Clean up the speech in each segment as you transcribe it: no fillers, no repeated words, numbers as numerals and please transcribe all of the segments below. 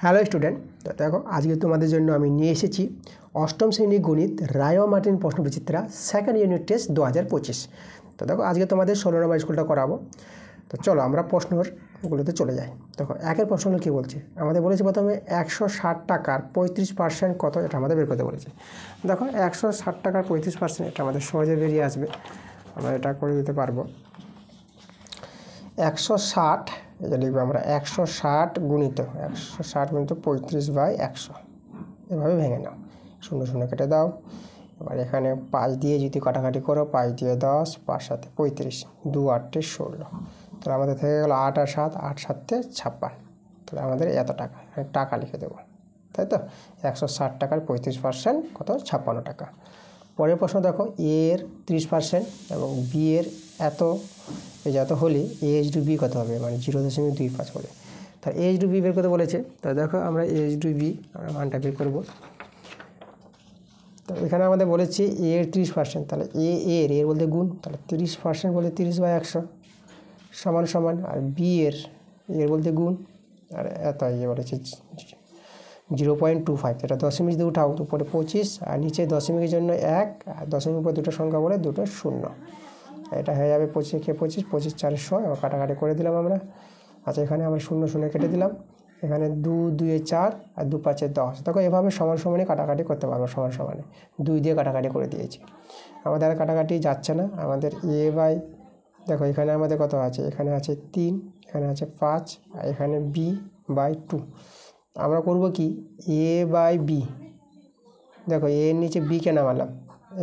Hello student, তো দেখো আজকে তোমাদের জন্য আমি নিয়ে এসেছি অষ্টম শ্রেণী গণিত রায় ও মার্টিন প্রশ্নবিচিত্রা সেকেন্ড ইউনিট টেস্ট 2025। তো দেখো আজকে তোমাদের 16 নম্বর স্কুলটা করাবো। তো চলো আমরা প্রশ্নগুলোতে চলে যাই। দেখো একের প্রশ্নগুলো কী বলছে, আমাদের বলেছে প্রথমে 160 টাকার 35% কত, এটা আমাদের বের করতে বলেছে। দেখো 160 টাকার 35% এটা আমাদের সহজে বেরিয়ে আসবে, আমরা এটা করে দিতে পারবো। 160 এটা লিখবো আমরা 160 গুণিত 35/100, এভাবে ভেঙে নাও, 0 0 কেটে দাও। এবার এখানে 5 দিয়ে যদি কাটাকাটি করো, 5 দিয়ে 10, 5 7 35, 2 8 16, তাহলে আমাদের থেকে গেলো 8 আর 7, 8 7 56, তাহলে আমাদের এত টাকা, টাকা লিখে দেবো, তাই তো। 160 টাকার 35% কত, 56 টাকা। পরের প্রশ্ন দেখো, এর 30% এবং বি এর এত, এই যে এত হলে এইচ টু বি কত হবে, মানে 0.25 হলে, তাহলে এইচ টু বি বের করতে বলেছে। তো দেখো আমরা এইচ টু বি আমরা মানটা বের করবো। তো এখানে আমাদের বলেছে এ এর 30%, তাহলে এর বলতে গুণ, তাহলে 30% বলতে 30/100 সমান সমান, আর বি এর বলতে গুণ, আর এত বলেছে 0.25, এটা দশমিক দিয়ে উঠাও, উপরে 25 আর নিচে দশমিকের জন্য 1, আর দশমিক উপর দুটো সংখ্যা বলে দুটো 0, এটা হয়ে যাবে 25 কে 25, 25 400, এবার কাটাকাটি করে দিলাম আমরা। আচ্ছা এখানে আমরা 0 0 কেটে দিলাম, এখানে 2 2 4 আর 2 5 10, দেখো এভাবে সমান সমানে কাটাকাটি করতে পারবো, সমান সমানে 2 দিয়ে কাটাকাটি করে দিয়েছি। আমাদের আর কাটাকাটি যাচ্ছে না, আমাদের এ বাই, দেখো এখানে আমাদের কত আছে, এখানে আছে 3, এখানে আছে 5, আর এখানে বি বাই 2। আমরা করব কি, এ বাই বি, দেখো এর নিচে বিকে নামালাম,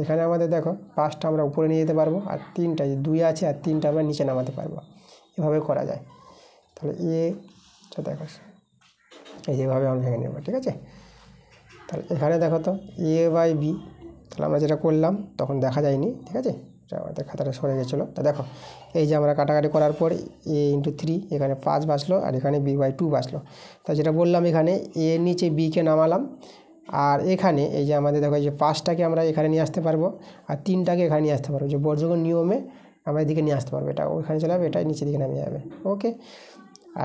এখানে আমাদের দেখো 5টা আমরা উপরে নিয়ে যেতে পারবো, আর 3টা 2 আছে, আর 3টা আমরা নিচে নামাতে পারবো, এভাবে করা যায়। তাহলে এটা দেখো এই যেভাবে আমরা ভেঙে নেব, ঠিক আছে। তাহলে এখানে দেখো তো এ বাই বি, তাহলে আমরা যেটা করলাম তখন দেখা যায়নি, ঠিক আছে, আমাদের খাতাটা সরে গেছিলো। তা দেখো এই যে আমরা কাটাকাটি করার পর এ ইন্টু 3, এখানে 5 বাঁচলো, আর এখানে বি বাই 2 বাঁচলো। তা যেটা বললাম, এখানে এর নিচে বিকে নামালাম, আর এখানে এই যে আমাদের দেখো এই যে 5টাকে আমরা এখানে নিয়ে আসতে পারবো, আর 3টাকে এখানে নিয়ে আসতে পারবো, যে বর্গমূল নিয়মে আমরা এদিকে নিয়ে আসতে পারবো, এটা ওইখানে চলে যাবে, এটা নিচের দিকে নামিয়ে যাবে, ওকে।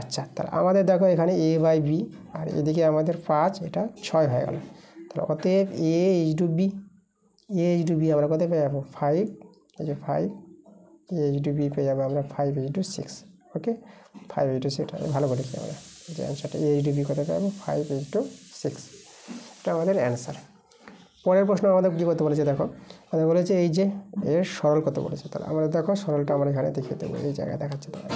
আচ্ছা তাহলে আমাদের দেখো এখানে এ বাই বি, আর এদিকে আমাদের 5, এটা 6 হয়ে গেল। তাহলে অতএব A H two B, H two B আমরা কত পেয়ে যাবো, 5, এই যে 5, এইচ টু বি পেয়ে যাবো আমরা 5/6, ওকে, 5/6, ভালো করে লিখি আমরা, যে অ্যান্সারটা এইচ টু বি কত পাবো, 5/6, এটা আমাদের অ্যান্সার। পরের প্রশ্ন আমাদের কী করতে বলেছে, দেখো আমাদের বলেছে এই যে এর সরল কত বলেছে, তাহলে আমরা দেখো সরলটা আমরা এখানে দেখিয়ে দেবো, এই জায়গায় দেখাচ্ছে তোমার।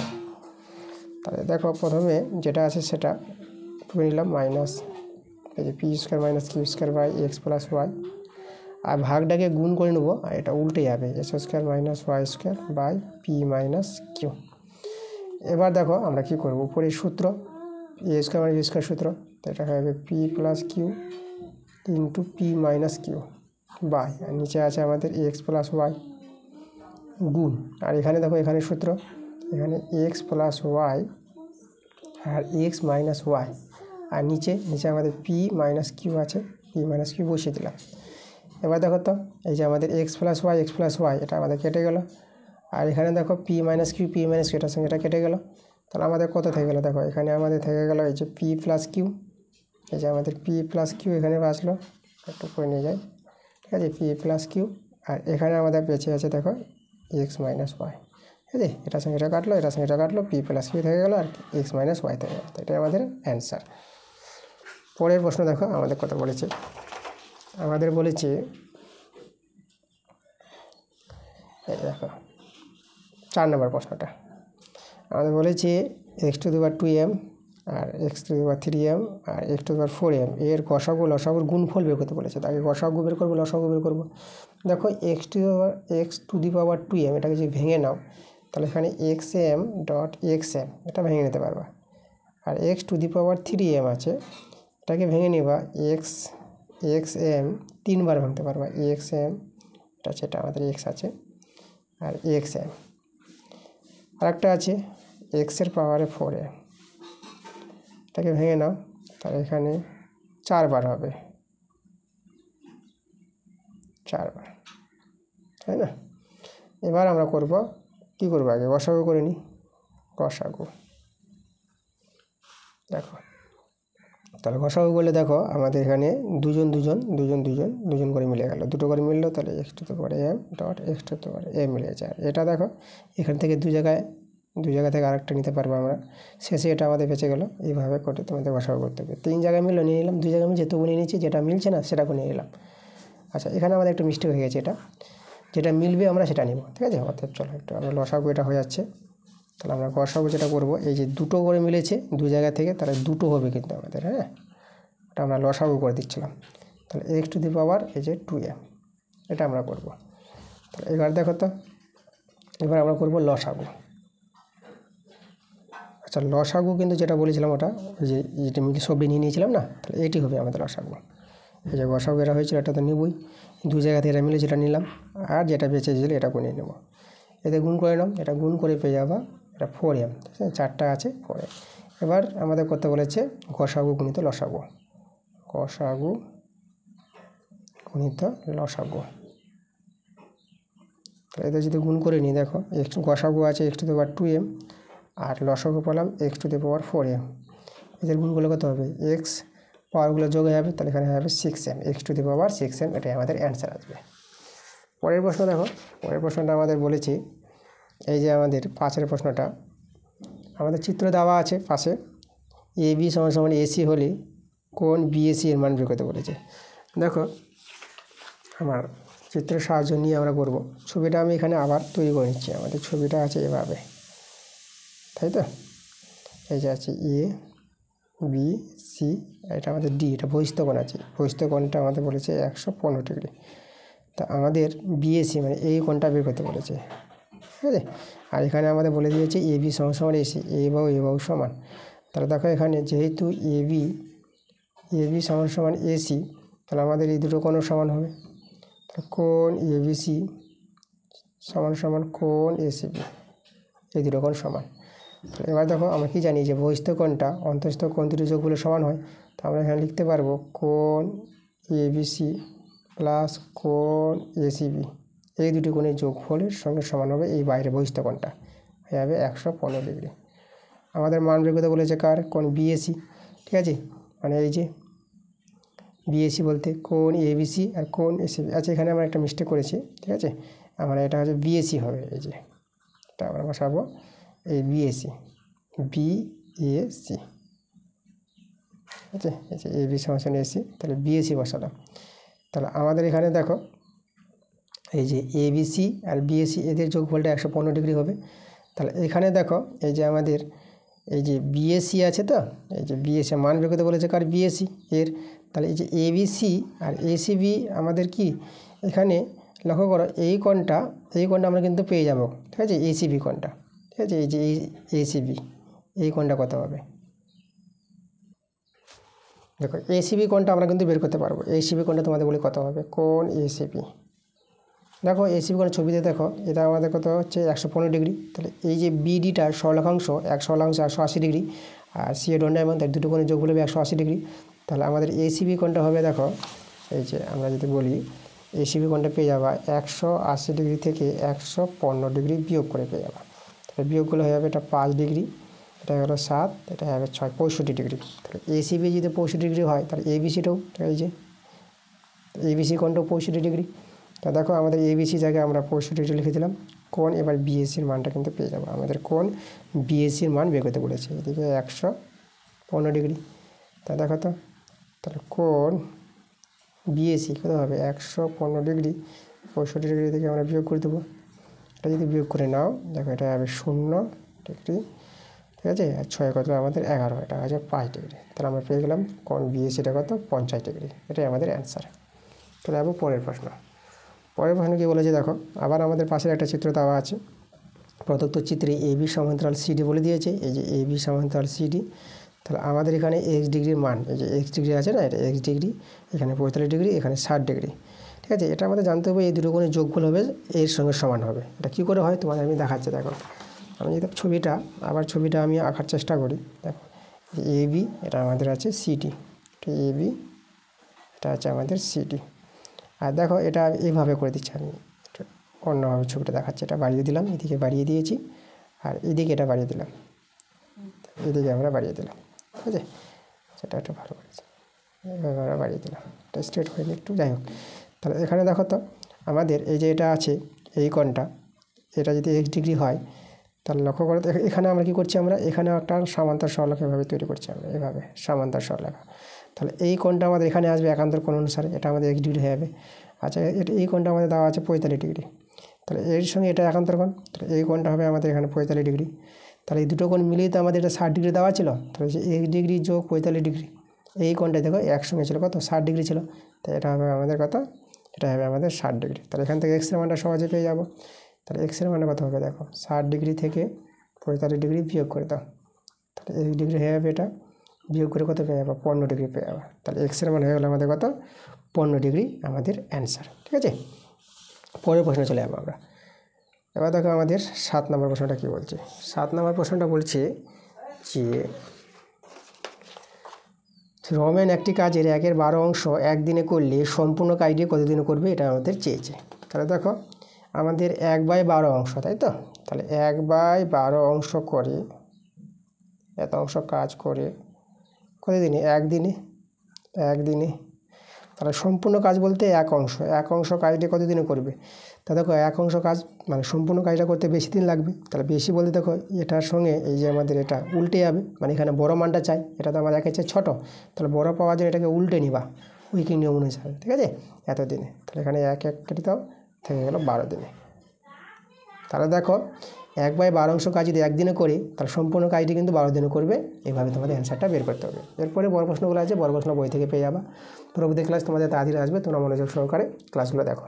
তাহলে দেখো প্রথমে যেটা আছে সেটা করে নিলাম, মাইনাস এই যে P square minus Q square by X plus Y, আর ভাগটাকে গুণ করে নেবো, আর এটা উল্টে যাবে, X square minus Y square by P minus Q. এবার দেখো আমরা কী করবো, উপরে সূত্র A square minus B square সূত্র, তো এটা হয়ে যাবে P plus Q into P minus Q by, আর নিচে আছে আমাদের এক্স প্লাস ওয়াই গুণ, আর এখানে দেখো এখানে সূত্র, এখানে এক্স প্লাস ওয়াই আর এক্স মাইনাস ওয়াই, আর নিচে আমাদের পি মাইনাস কিউ আছে, পি মাইনাস কিউ বসিয়ে দিলাম। এবার দেখো তো এই যে আমাদের এক্স প্লাস ওয়াই এটা আমাদের কেটে গেল, আর এখানে দেখো পি মাইনাস কিউ এটার সঙ্গে এটা কেটে গেল, তাহলে আমাদের কত থেকে গেলো, দেখো এখানে আমাদের থেকে গেল এই যে পি প্লাস কিউ, এই যে আমাদের পি প্লাস কিউ এখানে বাঁচলো, একটু করে নিয়ে যাই, ঠিক আছে, পি প্লাস কিউ, আর এখানে আমাদের বেঁচে আছে দেখো এক্স মাইনাস ওয়াই, ঠিক আছে, এটার সঙ্গে এটা কাটলো, এটার সঙ্গে এটা কাটলো, পি প্লাস কিউ থেকে গেলো, আর এক্স মাইনাস ওয়াই থেকে গেলো, এটাই আমাদের অ্যান্সার। পরের প্রশ্ন দেখো আমাদের কত বলেছে, আমাদের বলেছে এই দেখো 4 নম্বর প্রশ্নটা, আমাদের বলেছে x to the power 2m আর x to the power 3m আর x to the power 4m এর গসাগু লসাগুর গুণফল বের করতে বলেছে। তাকে গসাগু বের করবো, লসাগু বের করবো। দেখো x to the power 2m এটাকে যদি ভেঙে নাও, তাহলে এখানে xm ডট xm এটা ভেঙে নিতে পারবা, আর x to the power 3m আছে, এটাকে ভেঙে নেবা xm 3বার ভাঙতে পারবা, xm এটা আছে, এটা আমাদের x আছে, আর xm আরেকটা আছে এক্সের পাওয়ারে 4m, এটাকে ভেঙে নাও, তাহলে এখানে 4বার হবে, 4বার, তাই না। এবার আমরা কী করবো, আগে গসাগু করে নিই, গসাগু। দেখো তাহলে গসাগু করলে দেখো আমাদের এখানে দুজন করে মিলে গেল, দুটো করে মিললো, তাহলে x to the power M dot x to the power M মিলে যায়। এটা দেখো এখান থেকে দু জায়গা থেকে আরেকটা নিতে পারবো আমরা, শেষে এটা আমাদের বেঁচে গেলো। এইভাবে করে তোমাদের গসাগু করতে হবে। 3 জায়গায় মিললো নিয়ে নিলাম, 2 জায়গায় আমি যেহেতু নিয়ে নিচ্ছি, যেটা মিলছে না সেটা নিয়ে নিলাম। আচ্ছা, এখানে আমাদের একটু মিস্টেক হয়ে গেছে, যেটা মিলবে আমরা সেটা নিব, ঠিক আছে। অর্থাৎ চলো একটু আমরা লসাগু এটা হয়ে যাচ্ছে। তাহলে আমরা গসাগু যেটা করবো, এই যে দুটো করে মিলেছে 2 জায়গা থেকে, তাহলে দুটো হবে কিন্তু আমাদের, হ্যাঁ, এটা আমরা লসাগু করে দিচ্ছিলাম। তাহলে এক্স টু দি পাওয়ার এই যে 2m, এটা আমরা করব। তাহলে এবার দেখো তো, এবার আমরা করব লসাগু। আচ্ছা, লসাগু কিন্তু যেটা বলেছিলাম ওটা ওই যে যেটা মিলে সবটি নিয়ে নিয়েছিলাম না, তাহলে এটি হবে আমাদের লসাগু। এই যে গসাগু এটা হয়েছিল, এটা তো নিবই, 2 জায়গা থেকে এটা মিলে যেটা নিলাম, আর যেটা বেঁচে গেছিল এটা গুনে নেব। এতে গুণ করে নাম, এটা গুণ করে পেয়ে যাবা এটা 4m, ঠিক আছে, 4টা আছে 4m। এবার আমাদের করতে বলেছে গসাগু গুণিত লসাগু, গসাগু গুণিত লসাগু। এদের যদি গুণ করে নিই, দেখো এক্স গসাগু আছে x to the power 2m, আর লসাগু পেলাম x to the power 4m। এদের গুণগুলো কত হবে, এক্স পাওয়ারগুলো যোগ হয়ে যাবে, তাহলে এখানে হবে 6m, x to the power 6m, এটাই আমাদের অ্যান্সার আসবে। পরের প্রশ্ন দেখো, পরের প্রশ্নটা আমাদের বলেছি, এই যে আমাদের 5এর প্রশ্নটা, আমাদের চিত্র দেওয়া আছে পাশে, এ বি সমান সমান এসি হলে কোন বিএসি এর মান বের করতে বলেছে। দেখো আমার চিত্রের সাহায্য নিয়ে আমরা করব। ছবিটা আমি এখানে আবার তৈরি করে নিচ্ছি। আমাদের ছবিটা আছে এভাবে, তাই তো, এই যে আছে এ বি সি, এটা আমাদের ডি, এটা বহিস্থকোণ আছে, বহিস্থকোণটা আমাদের বলেছে 115 ডিগ্রি। তা আমাদের বিএসি মানে এই কোণটা বের করতে বলেছে, ঠিক আছে। আর এখানে আমাদের বলে দিয়েছে এ বি সমান সমান এসি, এ বাহু সমান। তাহলে দেখো এখানে যেহেতু এ বি সমান সমান এসি, তাহলে আমাদের এই দুটো কোণও সমান হবে। তাহলে কোণ এবিসি সমান সমান কোণ এসিবি, এই দুটো কোণ সমান। এবার দেখো আমরা কি জানি যে বহিস্থ কোণটা অন্তঃস্থ কোণ দুটি যোগগুলো সমান হয়। তো আমরা এখানে লিখতে পারবো কোণ এবিসি প্লাস কোণ এসিবি, এই দুটি কোণের যোগফলের সঙ্গে সমান হবে এই বাইরে বহিস্থ কোণটা, হয়ে যাবে 115 ডিগ্রি। আমাদের মান বের করতে বলেছে কার, কোণ বিএসি, ঠিক আছে। মানে এই যে বিএসি বলতে কোণ এবিসি আর কোণ এসিবি। আচ্ছা, এখানে আমরা একটা মিস্টেক করেছি, ঠিক আছে, আমরা এটা হচ্ছে বিএসি হবে, এই যে এটা আমরা বসাবো এই বিএসি, বিএসি, ঠিক আছে। এই যে এবি সমান এসি, তাহলে বিএসি বসালাম। তাহলে আমাদের এখানে দেখো এই যে এবিসি আর বিএসি এদের যোগফলটা 115 ডিগ্রি হবে। তাহলে এখানে দেখো এই যে আমাদের এই যে বিএসি আছে, তো এই যে বিএসি মান বের করতে বলেছে কার, বিএসি এর। তাহলে এই যে এবিসি আর এসিবি আমাদের কি এখানে লক্ষ্য করো, এই কোণটা আমরা কিন্তু পেয়ে যাব, ঠিক আছে, এসিবি কোণটা, ঠিক আছে। এই যে এসিবি এই কোণটা কত হবে, দেখো এসিবি কোণটা আমরা কিন্তু বের করতে পারবো। এসিবি কোণটা তোমাদের বলি কত হবে, কোণ এসিবি। দেখো এসিবি কোণের ছবিতে দেখো এটা আমাদের কত হচ্ছে 115 ডিগ্রি। তাহলে এই যে বিডিটার সরলরেখাংশ 180 ডিগ্রি, আর সি এর দণ্ডায়মান, তার দুটো কোণের যোগ হলে 180 ডিগ্রি। তাহলে আমাদের এসিবি কোণটা হবে, দেখো এই যে আমরা যদি বলি এসিবি কোণটা পেয়ে যাবা 180 ডিগ্রি থেকে 115 ডিগ্রি বিয়োগ করে পেয়ে যাবা। তাহলে বিয়োগগুলো হয়ে যাবে, এটা 5 ডিগ্রি, এটা হলো 7, এটা হবে 6, 65 ডিগ্রি। তাহলে এসিবি যদি 65 ডিগ্রি হয়, তাহলে এবিসিটাও, এই যে এবিসি কোণটাও 65 ডিগ্রি। তা দেখো আমাদের এবিসি জায়গায় আমরা 65 ডিগ্রি লিখে দিলাম। কোণ এবার বিএসির মানটা কিন্তু পেয়ে যাবো। আমাদের কোণ বিএসির মান বের করতে বলেছে, এদিকে 115 ডিগ্রি। তা দেখো তো, তাহলে কোণ বিএসি কত হবে, 115 ডিগ্রি 65 ডিগ্রি থেকে আমরা বিয়োগ করে দেবো। এটা যদি বিয়োগ করে নাও, দেখো এটা হবে 0 ডিগ্রি, ঠিক আছে। আর 6 কত আমাদের 11, এটা আছে 5 ডিগ্রি। তাহলে আমরা পেয়ে গেলাম কোণ বিএসিটা কত, 50 ডিগ্রি। এটাই আমাদের অ্যান্সার। তাহলে যাবো পরের প্রশ্ন। পরের প্রশ্ন কী বলেছে, দেখো আবার আমাদের পাশের একটা চিত্র দেওয়া আছে। প্রদত্ত চিত্রে এবি সমান্তরাল সিডি বলে দিয়েছে, এই যে এবি সমান্তরাল সিডি। তাহলে আমাদের এখানে এক্স ডিগ্রির মান, এই যে এক্স ডিগ্রি আছে না, এটা এক্স ডিগ্রি, এখানে 45 ডিগ্রি, এখানে 60 ডিগ্রি, ঠিক আছে। এটা আমাদের জানতে হবে এই দুটো কোণের যোগফল হবে এর সঙ্গে সমান হবে। এটা কী করে হয় তোমাদের আমি দেখাচ্ছি। দেখো আমি যদি ছবিটা আমি আঁকার চেষ্টা করি, দেখো এবি এটা আমাদের আছে সিডি, এবি এটা আছে আমাদের সিডি। আর দেখো এটা এইভাবে করে দিচ্ছি, আমি অন্যভাবে ছবিটা দেখাচ্ছি। এটা বাড়িয়ে দিলাম, এদিকে বাড়িয়ে দিয়েছি, আর এদিকে এটা বাড়িয়ে দিলাম, এদিকে আমরা বাড়িয়ে দিলাম, ঠিক আছে। সেটা একটু ভালো করেছে, এভাবে বাড়িয়ে দিলাম, এটা স্ট্রেট হয়নি একটু, যাই হোক। তাহলে এখানে দেখো তো আমাদের এই যে এটা আছে এই কোণটা, এটা যদি x ডিগ্রি হয় তাহলে লক্ষ্য করে এখানে আমরা কী করছি, আমরা এখানেও একটা সমান্তর সরলরেখা এভাবে তৈরি করছি আমরা, এভাবে সমান্তর সরলরেখা। তাহলে এই কোণটা আমাদের এখানে আসবে একান্তর কোণ অনুসারে, এটা আমাদের x ডিগ্রি হয়ে যাবে। আচ্ছা এটা এই কোণটা আমাদের দেওয়া আছে 45 ডিগ্রি, তাহলে এর সঙ্গে এটা একান্তর কোণ, তাহলে এই কোণটা হবে আমাদের এখানে 45 ডিগ্রি। তাহলে এই দুটো কোণ মিলিয়ে তো আমাদের এটা 60 ডিগ্রি দেওয়া ছিল, তাহলে x ডিগ্রি যোগ 45 ডিগ্রি, এই কোণটা দেখো একসঙ্গে ছিল কত 60 ডিগ্রি ছিল, তাই এটা হবে আমাদের কত, এটা হবে আমাদের 60 ডিগ্রি। তাহলে এখান থেকে এক্সের মানটা সহজে পেয়ে যাবো। তাহলে এক্সের মানে কত হবে দেখো, 60 ডিগ্রি থেকে 45 ডিগ্রি বিয়োগ করে দাও, তাহলে 1 ডিগ্রি হয়ে যাবে, এটা বিয়োগ করে কত পেয়ে যাবো, 15 ডিগ্রি পেয়ে যাবো। তাহলে এক্সের মান হয়ে গেলো আমাদের কত, 15 ডিগ্রি আমাদের অ্যান্সার। ঠিক আছে, পরের প্রশ্নে চলে যাবো আমরা। এবার দেখো আমাদের 7 নম্বর প্রশ্নটা কী বলছে। 7 নম্বর প্রশ্নটা বলছে যে রমেন একটি কাজের 1/12 অংশ একদিনে করলে সম্পূর্ণ কাজটি কতদিনে করবে, এটা আমাদের চেয়েছে। তাহলে দেখো আমাদের 1/12 অংশ, তাই তো, তাহলে 1/12 অংশ করে, এত অংশ কাজ করে কতদিনে, একদিনে। তাহলে সম্পূর্ণ কাজ বলতে এক অংশ কাজটি কতদিনে করবে। তা দেখো এক অংশ কাজ মানে সম্পূর্ণ কাজটা করতে বেশি দিন লাগবে, তাহলে বেশি বলতে দেখো এটার সঙ্গে এই যে আমাদের এটা উল্টে যাবে, মানে এখানে বড় মানটা চাই, এটা তো আমার একের চেয়ে ছোটো, তাহলে বড় পাওয়ার জন্য এটাকে উল্টে নিবা উইকিং নিয়ম অনুসারে, ঠিক আছে, এতদিনে। তাহলে এখানে এক কেটে দাও, থেকে গেলো 12 দিনে। তাহলে দেখো 1/12 অংশ কাজ যদি একদিনে করি তাহলে সম্পূর্ণ কাজটি কিন্তু 12 দিনে করবে, এইভাবে তোমাদের অ্যান্সারটা বের করতে হবে। এরপরে বড় প্রশ্নগুলো আছে, বড় প্রশ্ন বই থেকে পেয়ে যাবা। পরবর্তী ক্লাস তোমাদের তাড়াতাড়ি আসবে, তোমরা মনোযোগ সহকারে ক্লাসগুলো দেখো।